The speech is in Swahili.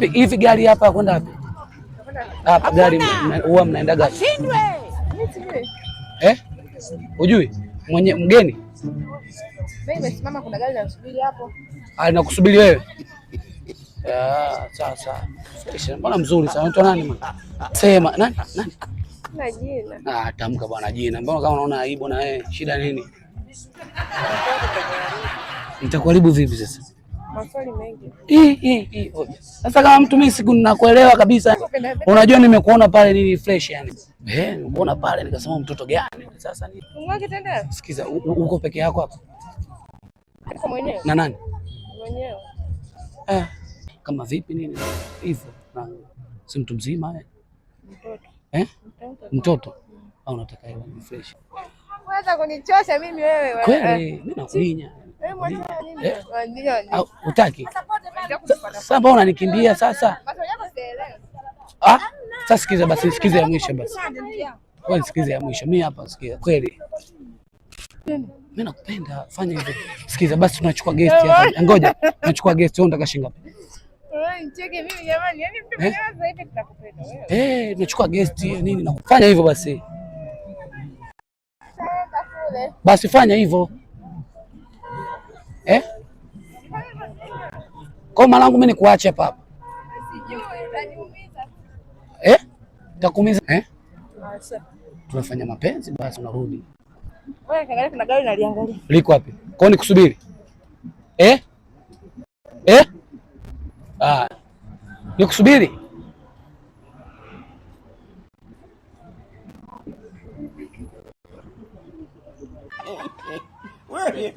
Vipi hivi gari hapa kwenda wapi? Hapa gari huwa mnaenda gari. Ashindwe. Ujui? Mwenye mgeni? Mimi nimesimama kuna gari linasubiri hapo. Linakusubiri wewe? Sawa. Mbona mzuri sana. Unaitwa nani bwana? Sema nani? Na jina. Tamka bwana jina. Mbona kama unaona aibu na wewe? Shida nini? Nitakuharibu vipi sasa? Maswali mengi. Sasa kama mtu mimi siku ninakuelewa kabisa. Unajua nimekuona pale nini fresh yani. Nimekuona pale nikasema mtoto gani? Sasa nini? Ungoje tena. Sikiza, uko peke yako hapa? Uko mwenyewe? Na nani? Mwenyewe. Kama vipi nini? Hivyo. Si mtu mzima Mtoto. Mtoto? Au unataka yeye ni fresh? Unaweza kunichosha mimi wewe. Kweli, mimi nakulinya. Wewe mwenyewe nini? Au utaki? Sasa mbona unanikimbia sasa? Sasa sikiza basi, sikiza ya mwisho basi. Wewe sikiza ya mwisho. Mimi hapa sikiza. Kweli. Mimi nakupenda. Fanya hivyo. Sikiza basi tunachukua guest hapa. Ngoja. Tunachukua guest wewe unataka shilingi ngapi? Wewe nicheke mimi jamani. Yaani mtu mwenyewe sasa hivi tunakupenda wewe. Tunachukua guest nini na kufanya hivyo basi. Basi fanya hivyo. Kwa malangu mimi nikuache hapa. Sijui utaniumiza. Takuumiza Tunafanya mapenzi basi unarudi. Wewe kaangalia kuna gari naliangalia. Liko wapi? Kwa nikusubiri? Nikusubiri? Wewe.